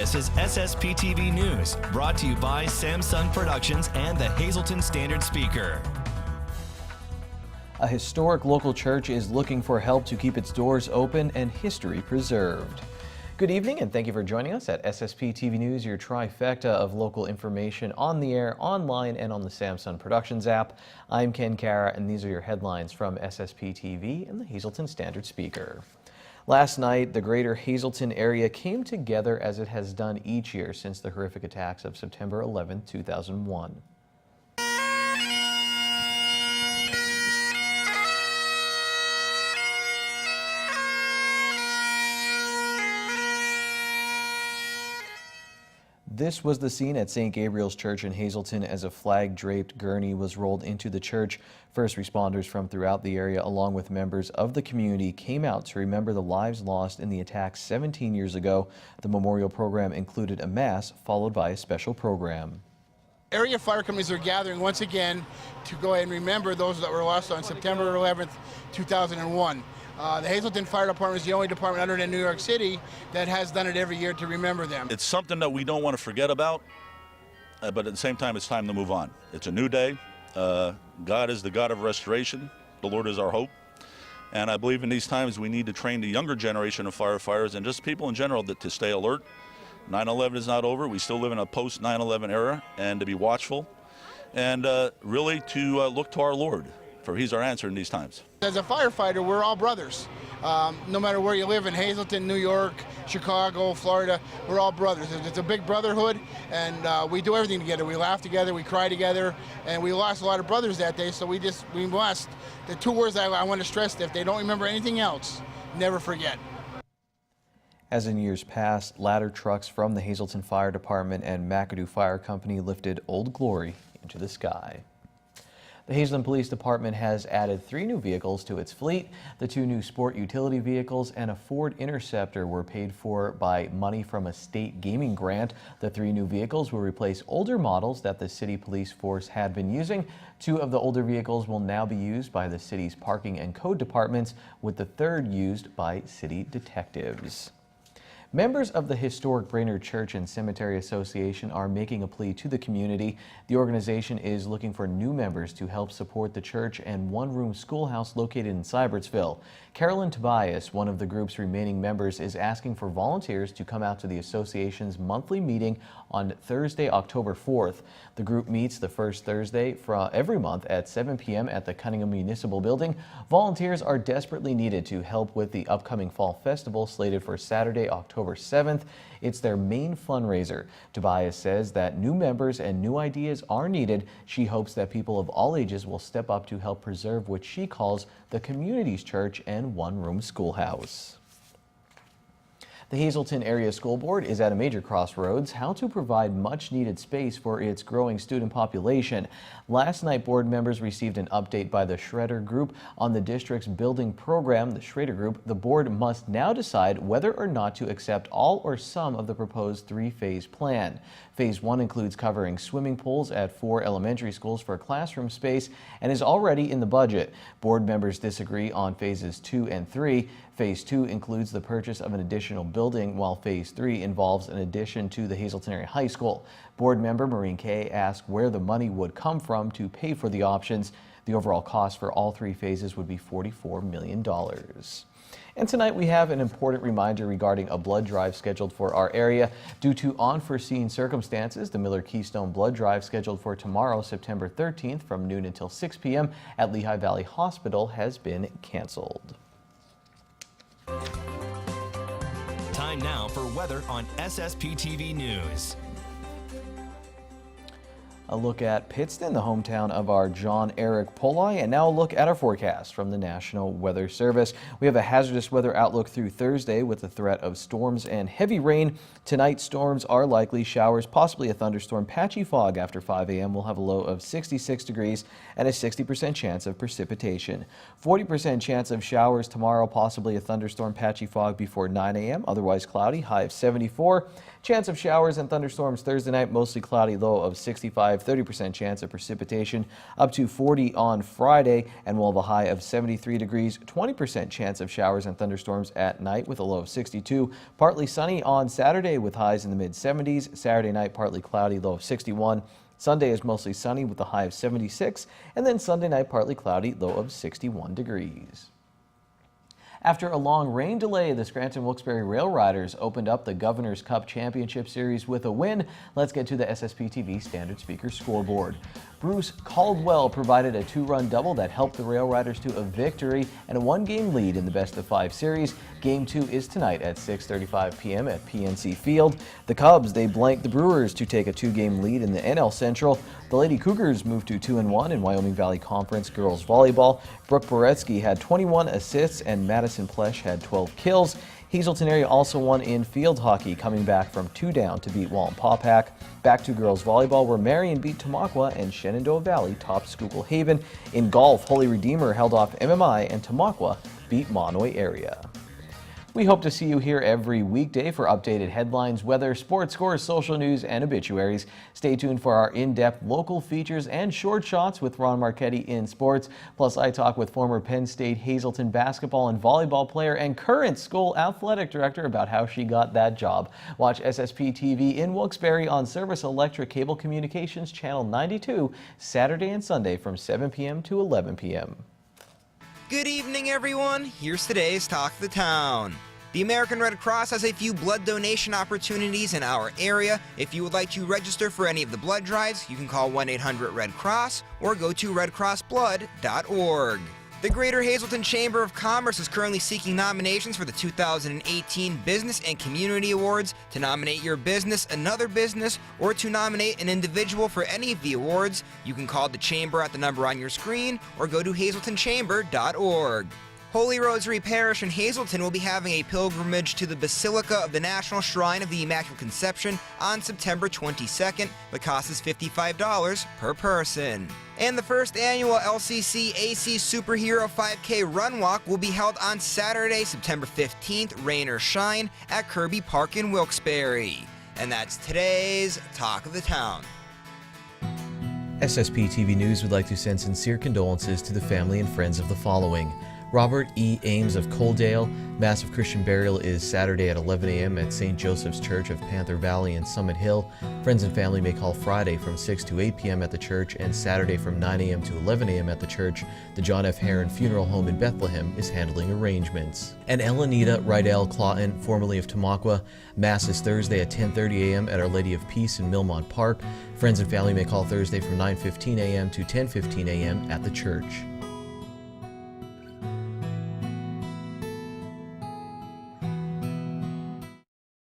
This is SSPTV News, brought to you by Samsung Productions and the Hazleton Standard Speaker. A historic local church is looking for help to keep its doors open and history preserved. Good evening and thank you for joining us at SSPTV News, your trifecta of local information on the air, online, and on the Samsung Productions app. I'm Ken Kara and these are your headlines from SSPTV and the Hazleton Standard Speaker. Last night, the greater Hazleton area came together as it has done each year since the horrific attacks of September 11, 2001. This was the scene at St. Gabriel's Church in Hazleton as a flag-draped gurney was rolled into the church. First responders from throughout the area, along with members of the community, came out to remember the lives lost in the attacks 17 years ago. The memorial program included a mass followed by a special program. Area fire companies are gathering once again to go ahead and remember those that were lost on September 11th, 2001. The Hazleton Fire Department is the only department other than New York City that has done it every year to remember them. It's something that we don't want to forget about, but at the same time, it's time to move on. It's a new day. God is the God of restoration. The Lord is our hope. And I believe in these times we need to train the younger generation of firefighters and just people in general to stay alert. 9/11 is not over. We still live in a post-9/11 era, and to be watchful and really to look to our Lord, for He's our answer in these times. As a firefighter, we're all brothers. No matter where you live in Hazleton, New York, Chicago, Florida, we're all brothers. It's a big brotherhood, and we do everything together. We laugh together, we cry together, and we lost a lot of brothers that day, so we must. The two words I want to stress, if they don't remember anything else, never forget. As in years past, ladder trucks from the Hazleton Fire Department and McAdoo Fire Company lifted Old Glory into the sky. The Hazleton Police Department has added 3 new vehicles to its fleet. The 2 new sport utility vehicles and a Ford Interceptor were paid for by money from a state gaming grant. The 3 new vehicles will replace older models that the city police force had been using. 2 of the older vehicles will now be used by the city's parking and code departments, with the 3rd used by city detectives. Members of the historic Brainerd Church and Cemetery Association are making a plea to the community. The organization is looking for new members to help support the church and one-room schoolhouse located in Sybertsville. Carolyn Tobias, one of the group's remaining members, is asking for volunteers to come out to the association's monthly meeting on Thursday, October 4th. The group meets the first Thursday every month at 7 p.m. at the Cunningham Municipal Building. Volunteers are desperately needed to help with the upcoming Fall Festival slated for Saturday, October 7th. It's their main fundraiser. Tobias says that new members and new ideas are needed. She hopes that people of all ages will step up to help preserve what she calls the community's church and one-room schoolhouse. The Hazleton Area School Board is at a major crossroads: how to provide much-needed space for its growing student population. Last night, board members received an update by the Schroeder Group on the district's building program. The Schroeder Group, the board must now decide whether or not to accept all or some of the proposed 3-phase plan. Phase 1 includes covering swimming pools at 4 elementary schools for classroom space and is already in the budget. Board members disagree on phases 2 and 3. Phase 2 includes the purchase of an additional building, while Phase 3 involves an addition to the Hazleton Area High School. Board member Maureen Kay asked where the money would come from to pay for the options. The overall cost for all 3 phases would be $44 million. And tonight we have an important reminder regarding a blood drive scheduled for our area. Due to unforeseen circumstances, the Miller Keystone Blood Drive scheduled for tomorrow, September 13th from noon until 6 p.m. at Lehigh Valley Hospital has been canceled. Time now for weather on SSPTV News. A look at Pittston, the hometown of our John Eric Polai, and now a look at our forecast from the National Weather Service. We have a hazardous weather outlook through Thursday with the threat of storms and heavy rain. Tonight, storms are likely, showers, possibly a thunderstorm, patchy fog after 5 a.m. We'll have a low of 66 degrees and a 60% chance of precipitation. 40% chance of showers tomorrow, possibly a thunderstorm, patchy fog before 9 a.m. Otherwise cloudy, high of 74. Chance of showers and thunderstorms Thursday night, mostly cloudy, low of 65. 35, 30% chance of precipitation, up to 40 on Friday, and we'll have a high of 73 degrees, 20% chance of showers and thunderstorms at night with a low of 62. Partly sunny on Saturday with highs in the mid-70s. Saturday night, partly cloudy, low of 61. Sunday is mostly sunny with a high of 76, and then Sunday night partly cloudy, low of 61 degrees. After a long rain delay, the Scranton-Wilkes-Barre Rail Riders opened up the Governor's Cup Championship Series with a win. Let's get to the SSPTV Standard Speaker scoreboard. Bruce Caldwell provided a 2-run double that helped the Rail Riders to a victory and a 1-game lead in the best-of-5 series. Game 2 is tonight at 6:35 p.m. at PNC Field. The Cubs, they blanked the Brewers to take a 2-game lead in the NL Central. The Lady Cougars moved to 2-1 in Wyoming Valley Conference Girls Volleyball. Brooke Boretsky had 21 assists and Madison Plesh had 12 kills. Hazelton area also won in field hockey, coming back from 2 down to beat Wallenpaupack. Back to girls volleyball, where Marion beat Tamaqua and Shenandoah Valley topped Schuylkill Haven. In golf, Holy Redeemer held off MMI and Tamaqua beat Monoy area. We hope to see you here every weekday for updated headlines, weather, sports scores, social news, and obituaries. Stay tuned for our in-depth local features and short shots with Ron Marchetti in sports. Plus, I talk with former Penn State Hazelton basketball and volleyball player and current school athletic director about how she got that job. Watch SSPTV in Wilkes-Barre on Service Electric Cable Communications Channel 92, Saturday and Sunday from 7 p.m. to 11 p.m. Good evening, everyone. Here's today's Talk of the Town. The American Red Cross has a few blood donation opportunities in our area. If you would like to register for any of the blood drives, you can call 1-800-RED-CROSS or go to redcrossblood.org. The Greater Hazelton Chamber of Commerce is currently seeking nominations for the 2018 Business and Community Awards. To nominate your business, another business, or to nominate an individual for any of the awards, you can call the Chamber at the number on your screen or go to hazletonchamber.org. Holy Rosary Parish in Hazelton will be having a pilgrimage to the Basilica of the National Shrine of the Immaculate Conception on September 22nd. The cost is $55 per person. And the first annual LCC AC Superhero 5K Run Walk will be held on Saturday, September 15th, rain or shine, at Kirby Park in Wilkes-Barre. And that's today's Talk of the Town. SSPTV News would like to send sincere condolences to the family and friends of the following. Robert E. Ames of Coaldale. Mass of Christian burial is Saturday at 11 a.m. at St. Joseph's Church of Panther Valley in Summit Hill. Friends and family may call Friday from 6 to 8 p.m. at the church and Saturday from 9 a.m. to 11 a.m. at the church. The John F. Heron Funeral Home in Bethlehem is handling arrangements. And Elenita Rydell Clawton, formerly of Tamaqua. Mass is Thursday at 10:30 a.m. at Our Lady of Peace in Millmont Park. Friends and family may call Thursday from 9:15 a.m. to 10:15 a.m. at the church.